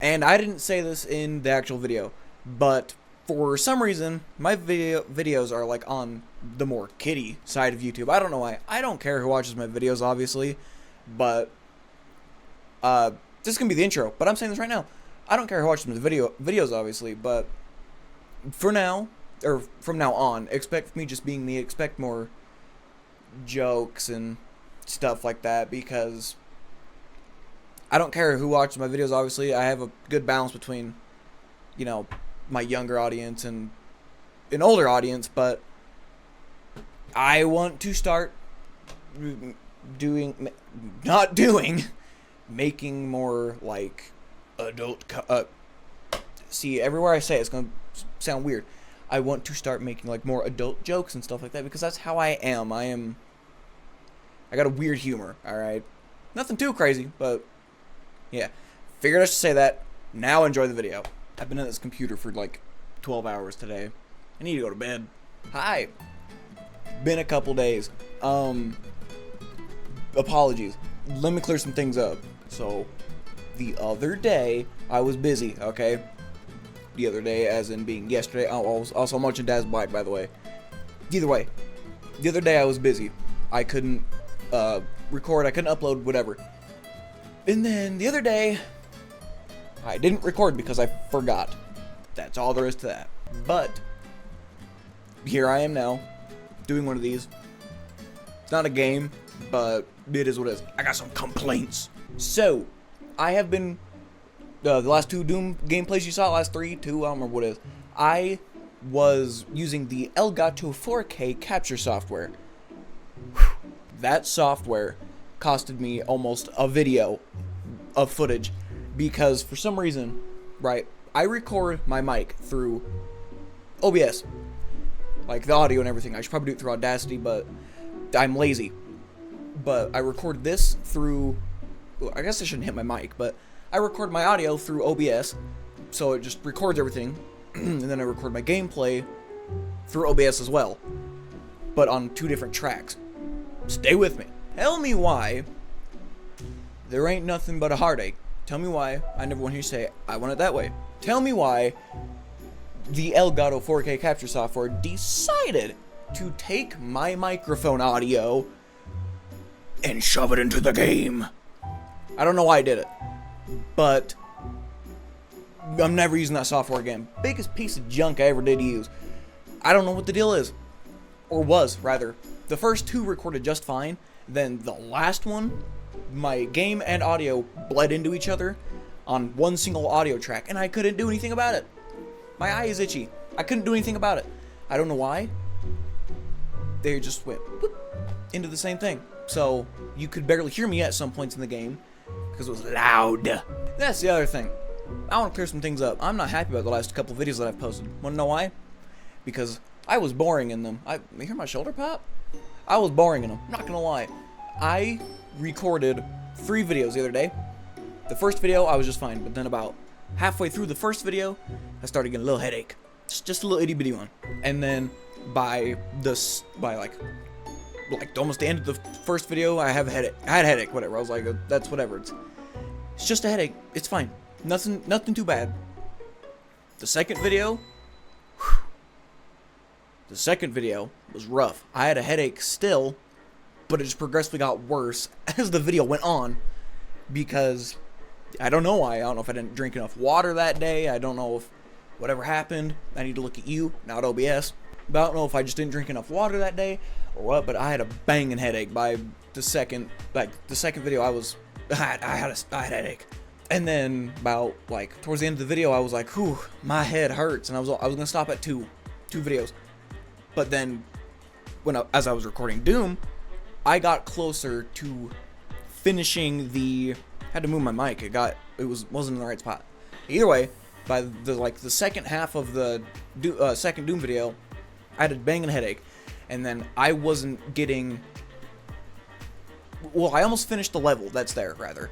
And I didn't say this in the actual video, but for some reason, my videos are like on the more kiddie side of YouTube. I don't know why. I don't care who watches my videos, obviously, but this is gonna be the intro. But I'm saying this right now. I don't care who watches my videos, obviously, but for now, or from now on, expect me just being me. Expect more jokes and stuff like that, because I don't care who watches my videos. Obviously, I have a good balance between, you know, my younger audience and an older audience, but I want to start making more like adult. See, everywhere I say it, it's gonna sound weird. I want to start making like more adult jokes and stuff like that, because that's how I am. I got a weird humor. All right, nothing too crazy, but yeah. Figured I should say that. Now enjoy the video. I've been at this computer for like 12 hours today. I need to go to bed. Hi. Been a couple days. Apologies. Let me clear some things up. So, the other day, I was busy, okay? The other day, as in being yesterday. I was also munching Dad's bike, by the way. Either way, the other day I was busy. I couldn't record, I couldn't upload, whatever. And then the other day, I didn't record because I forgot. That's all there is to that. But here I am now, doing one of these. It's not a game, but it is what it is. I got some complaints. So, I have been, the last two Doom gameplays you saw, last two, I don't remember what it is. I was using the Elgato 4K capture software. That software costed me almost a video of footage, because for some reason, right, I record my mic through OBS, like the audio and everything. I should probably do it through Audacity, but I'm lazy. But I record this through, well, I guess I shouldn't hit my mic, but I record my audio through OBS, so it just records everything, and then I record my gameplay through OBS as well, but on two different tracks. Stay with me. Tell me why there ain't nothing but a heartache. Tell me why I never want to hear you say, I want it that way. Tell me why the Elgato 4K capture software decided to take my microphone audio and shove it into the game. I don't know why I did it, but I'm never using that software again. Biggest piece of junk I ever did use. I don't know what the deal is. Or was, rather. The first two recorded just fine. Then the last one, my game and audio bled into each other on one single audio track, and I couldn't do anything about it. My eye is itchy. I couldn't do anything about it. I don't know why. They just went whoop, into the same thing. So you could barely hear me at some points in the game because it was loud. That's the other thing. I want to clear some things up. I'm not happy about the last couple videos that I've posted. Want to know why? Because I was boring in them. You hear my shoulder pop? I was boring in them. Not gonna lie. I recorded 3 videos the other day. The first video, I was just fine, but then about halfway through the first video, I started getting a little headache. Just a little itty bitty one. And then by like almost the end of the first video, I had a headache, whatever. I was like, that's whatever. It's just a headache. It's fine. Nothing too bad. The second video, was rough. I had a headache still, but it just progressively got worse as the video went on, because I don't know why. I don't know if I didn't drink enough water that day. I don't know if whatever happened. I need to look at you, not OBS. But I don't know if I just didn't drink enough water that day or what, but I had a banging headache by the second video. I had a headache. And then about like towards the end of the video, I was like, whew, my head hurts, and I was gonna stop at two videos. But then as I was recording Doom, I got closer to finishing had to move my mic. Wasn't in the right spot. Either way, by the second half of the second Doom video, I had a banging headache, and then I wasn't getting. Well, I almost finished the level that's there, rather.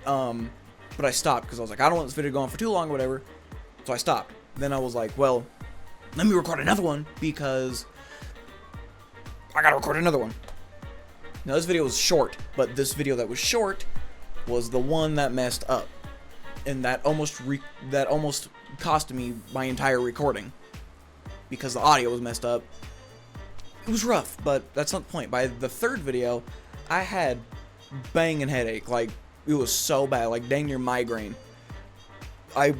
But I stopped because I was like, I don't want this video going for too long or whatever. So I stopped. Then I was like, well, let me record another one because I gotta record another one. Now this video was short, but this video that was short was the one that messed up. and that almost cost me my entire recording because the audio was messed up. It was rough, but that's not the point. By the third video, I had banging headache. Like, it was so bad, like dang near migraine. I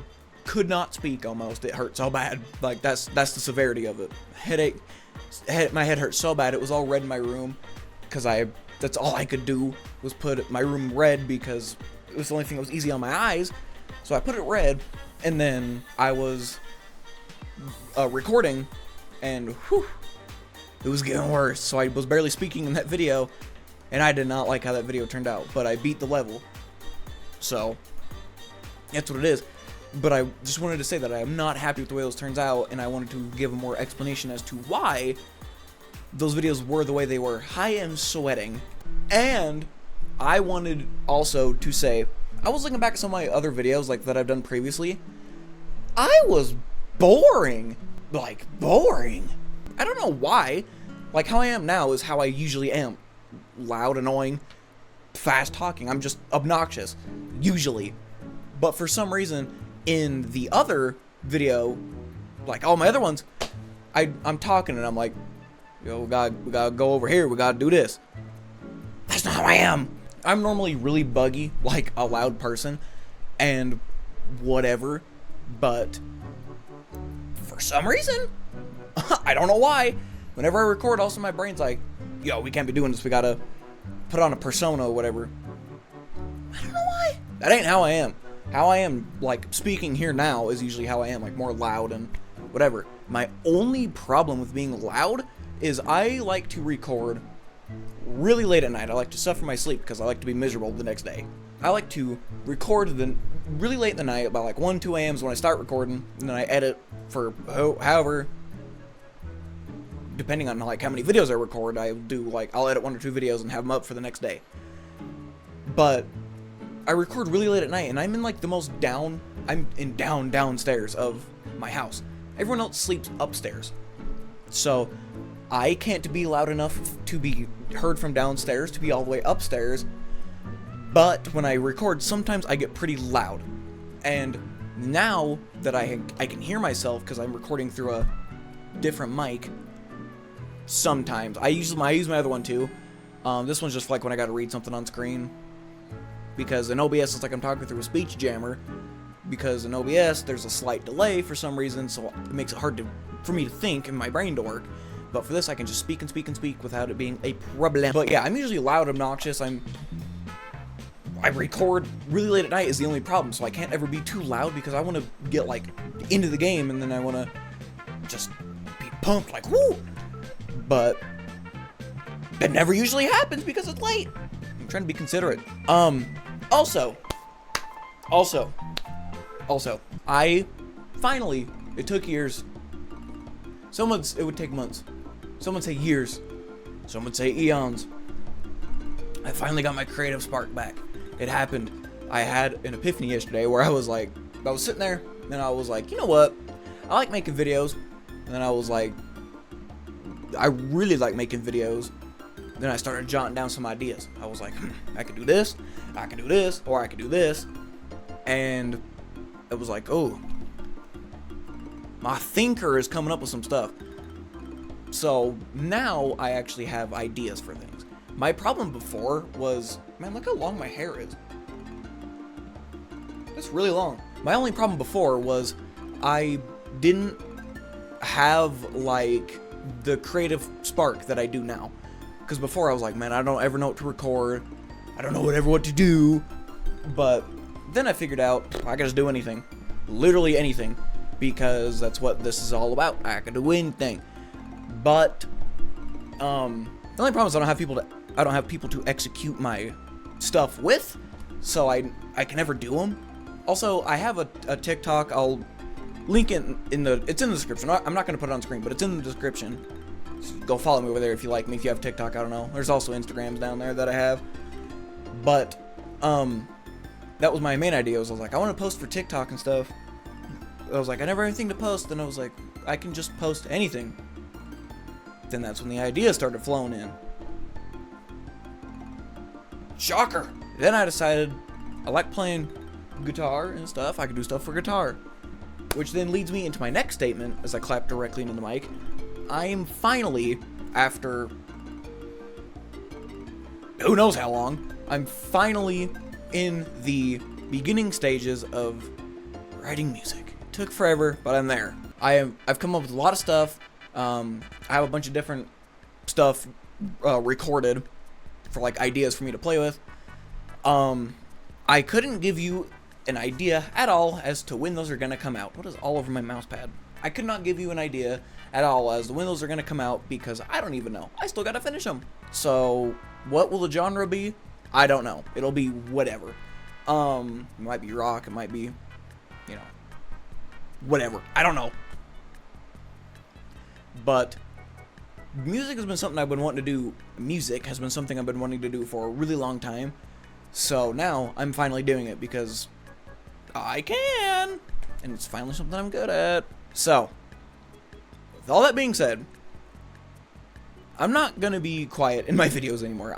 could not speak almost. It hurt so bad. Like, that's the severity of it. Headache. My head hurt so bad. It was all red in my room because that's all I could do was put my room red because it was the only thing that was easy on my eyes. So I put it red, and then I was recording, and whew, it was getting worse. So I was barely speaking in that video, and I did not like how that video turned out, but I beat the level. So that's what it is. But I just wanted to say that I am not happy with the way those turns out, and I wanted to give a more explanation as to why those videos were the way they were. I am sweating. And I wanted also to say, I was looking back at some of my other videos like that I've done previously. I was boring. Like, boring. I don't know why. Like, how I am now is how I usually am. Loud, annoying, fast talking. I'm just obnoxious. Usually. But for some reason, in the other video, like all my other ones, I'm talking and I'm like, yo, we gotta go over here. We gotta do this. That's not how I am. I'm normally really buggy, like a loud person, and whatever, but for some reason, I don't know why, whenever I record, also my brain's like, yo, we can't be doing this, we gotta put on a persona or whatever. I don't know why. That ain't how I am. How I am, like, speaking here now is usually how I am, like, more loud and whatever. My only problem with being loud is I like to record really late at night. I like to suffer my sleep because I like to be miserable the next day. I like to record really late in the night, about like 1, 2 a.m. is when I start recording, and then I edit for however, depending on like how many videos I record, I'll edit 1 or 2 videos and have them up for the next day. But I record really late at night, and I'm in like the most downstairs of my house. Everyone else sleeps upstairs. So I can't be loud enough to be heard from downstairs to be all the way upstairs. But when I record, sometimes I get pretty loud. And now that I can hear myself because I'm recording through a different mic, sometimes I use my other one too. This one's just like when I gotta read something on screen. Because in OBS, it's like I'm talking through a speech jammer. Because in OBS, there's a slight delay for some reason, so it makes it hard for me to think and my brain to work. But for this, I can just speak and speak and speak without it being a problem. But yeah, I'm usually loud, obnoxious. I record really late at night is the only problem, so I can't ever be too loud because I want to get like into the game, and then I want to just be pumped like woo. But that never usually happens because it's late. I'm trying to be considerate. Also, I finally, it took years. It would take months. Some would say years. Some would say eons. I finally got my creative spark back. It happened. I had an epiphany yesterday where I was sitting there, and I was like, you know what? I like making videos. And then I was like, I really like making videos. Then I started jotting down some ideas. I was like, I could do this, I could do this, or I could do this. And it was like, oh, my thinker is coming up with some stuff. So now I actually have ideas for things. My problem before was, man, look how long my hair is. It's really long. My only problem before was I didn't have like the creative spark that I do now. Because before I was like, man, I don't ever know what to record. I don't know what to do. But then I figured out I can just do anything. Literally anything. Because that's what this is all about. I can do anything. But the only problem is I don't have people to execute my stuff with. So I can never do them. Also, I have a TikTok. I'll link it it's in the description. I'm not going to put it on screen, but it's in the description. So go follow me over there if you like me. If you have TikTok, I don't know. There's also Instagrams down there that I have. But that was my main idea. I was like, I want to post for TikTok and stuff. I was like, I never have anything to post. Then I was like, I can just post anything. Then that's when the idea started flowing in. Shocker. Then I decided I like playing guitar and stuff, I can do stuff for guitar. Which then leads me into my next statement, as I clap directly into the mic. I am finally, after who knows how long, I'm finally in the beginning stages of writing music. It took forever, but I'm there. I've come up with a lot of stuff. I have a bunch of different stuff recorded for like ideas for me to play with. I couldn't give you an idea at all as to when those are gonna come out. What is all over my mouse pad? I could not give you an idea at all as to when those are gonna come out because I don't even know. I still gotta finish them. So what will the genre be? I don't know. It'll be whatever. It might be rock. It might be, you know, whatever. I don't know. But music has been something I've been wanting to do. Music has been something I've been wanting to do for a really long time. So now I'm finally doing it because I can. And it's finally something I'm good at. So, with all that being said, I'm not going to be quiet in my videos anymore.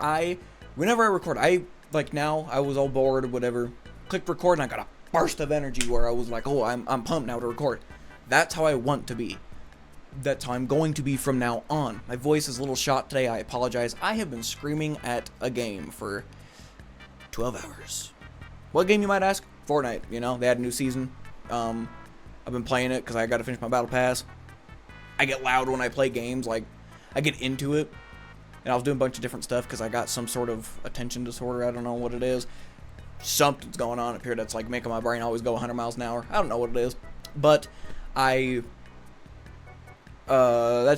Whenever I record, like now, I was all bored or whatever, clicked record and I got a burst of energy where I was like, oh, I'm pumped now to record. That's how I want to be. That's how I'm going to be from now on. My voice is a little shot today. I apologize. I have been screaming at a game for 12 hours. What game, you might ask? Fortnite. You know, they had a new season. I've been playing it because I got to finish my battle pass. I get loud when I play games. Like, I get into it. And I was doing a bunch of different stuff because I got some sort of attention disorder. I don't know what it is. Something's going on up here that's like making my brain always go 100 miles an hour. I don't know what it is. But that's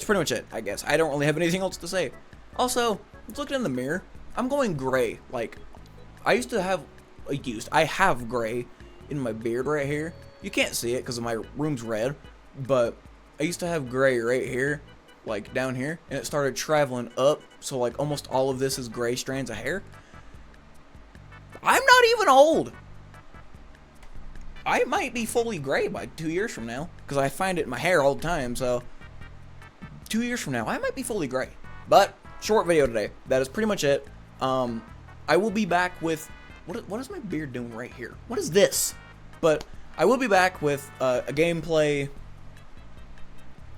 pretty much it, I guess. I don't really have anything else to say. Also, I was looking in the mirror. I'm going gray. Like, I have gray in my beard right here. You can't see it because my room's red. But I used to have gray right here, like down here. And it started traveling up. So, like, almost all of this is gray strands of hair. I'm not even old. I might be fully gray by 2 years from now. Because I find it in my hair all the time, so 2 years from now, I might be fully gray. But, short video today. That is pretty much it. I will be back with... What is my beard doing right here? What is this? But, I will be back with a gameplay...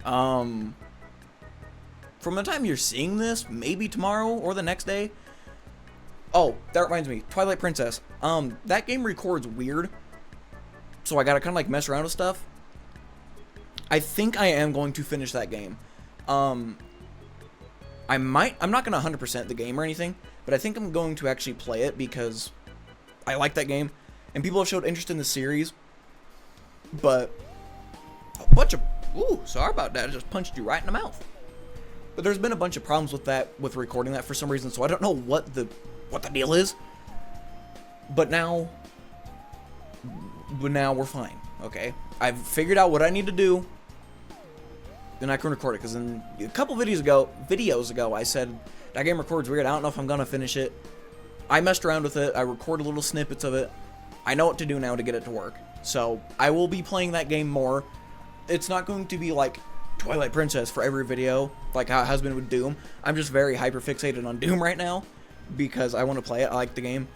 from the time you're seeing this, maybe tomorrow or the next day. Oh, that reminds me. Twilight Princess. That game records weird. So I gotta kind of like mess around with stuff. I think I am going to finish that game. I'm not gonna 100% the game or anything, but I think I'm going to actually play it because I like that game. And people have showed interest in the series. But a bunch of... Ooh, sorry about that. I just punched you right in the mouth. But there's been a bunch of problems with that, with recording that for some reason, so I don't know what the deal is. But now we're fine, okay? I've figured out what I need to do, then I can record it. Because in a couple videos ago, I said, that game records weird, I don't know if I'm going to finish it. I messed around with it, I recorded little snippets of it. I know what to do now to get it to work. So, I will be playing that game more. It's not going to be like Twilight Princess for every video, like how it has been with Doom. I'm just very hyper fixated on Doom right now because I want to play it. I like the game.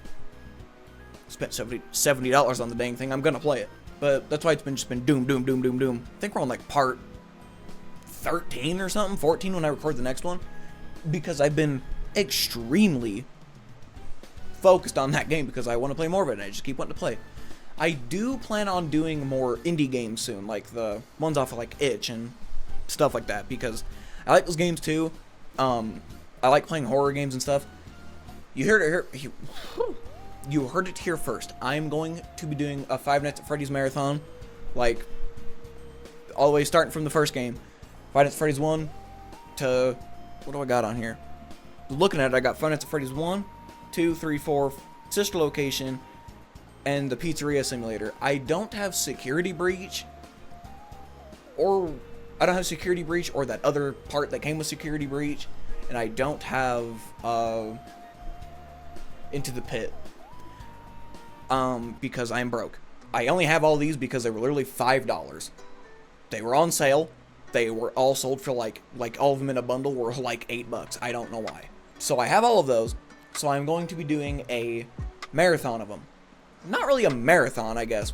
Spent $70 on the dang thing. I'm gonna play it, but that's why it's just been Doom. I think we're on like part 13 or something, 14 when I record the next one, because I've been extremely focused on that game because I want to play more of it. And I just keep wanting to play. I do plan on doing more indie games soon, like the ones off of like Itch and stuff like that, because I like those games too. I like playing horror games and stuff. You heard it here first. I'm going to be doing a Five Nights at Freddy's marathon, like all the way starting from the first game. Five Nights at Freddy's 1 to... What do I got on here? Looking at it, I got Five Nights at Freddy's 1, 2, 3, 4, Sister Location, and the Pizzeria Simulator. I don't have Security Breach, or that other part that came with Security Breach, and I don't have Into the Pit, because I'm broke. I only have all these because they were literally $5. They were on sale. They were all sold for like all of them in a bundle were like $8. I don't know why. So I have all of those. So I'm going to be doing a marathon of them. not really a marathon, I guess.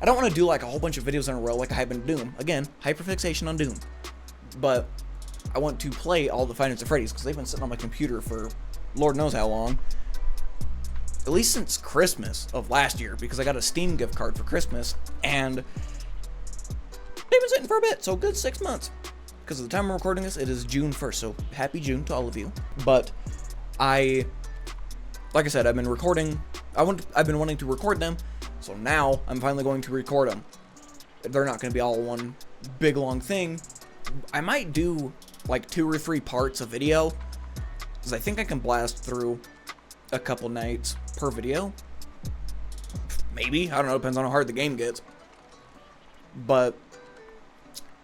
I don't want to do like a whole bunch of videos in a row like I have been Doom. Again, hyperfixation on Doom. But I want to play all the Five Nights at Freddy's because they've been sitting on my computer for Lord knows how long. At least since Christmas of last year, because I got a Steam gift card for Christmas, and they've been sitting for a bit, so good 6 months. Because at the time I'm recording this, it is June 1st, so happy June to all of you. But like I said, I've been recording, I've been wanting to record them, so now I'm finally going to record them. They're not going to be all one big long thing. I might do like 2 or 3 parts of video, because I think I can blast through a couple nights per video. Maybe, I don't know, depends on how hard the game gets. But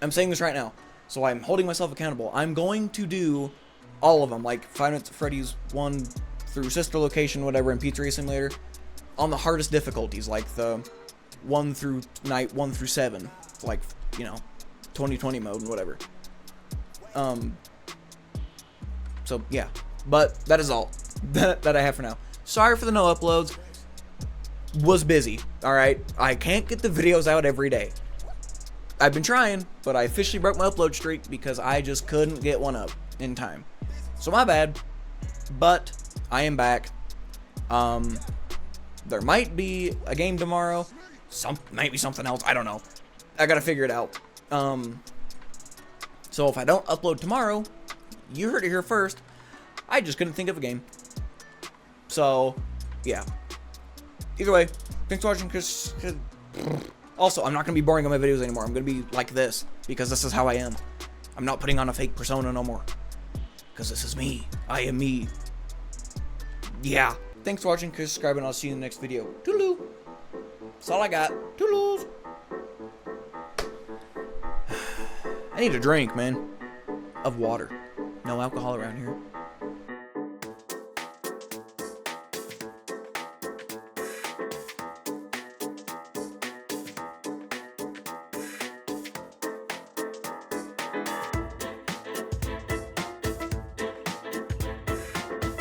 I'm saying this right now, so I'm holding myself accountable. I'm going to do all of them, like Five Nights at Freddy's 1 through Sister Location, whatever, and Pizzeria Simulator, on the hardest difficulties, like the 1 through night 1 through 7, like, you know, 2020 mode and whatever. So yeah, but that is all that I have for now. Sorry for the no uploads. Was busy, alright? I can't get the videos out every day. I've been trying, but I officially broke my upload streak because I just couldn't get one up in time. So my bad, but I am back. There might be a game tomorrow. Maybe something else, I don't know. I gotta figure it out. So if I don't upload tomorrow, you heard it here first, I just couldn't think of a game. So, yeah. Either way, thanks for watching, because also, I'm not going to be boring on my videos anymore. I'm going to be like this, because this is how I am. I'm not putting on a fake persona no more, because this is me. I am me. Yeah. Thanks for watching, subscribe, and I'll see you in the next video. Toodaloo. That's all I got. Toodaloos. I need a drink, man. Of water. No alcohol around here.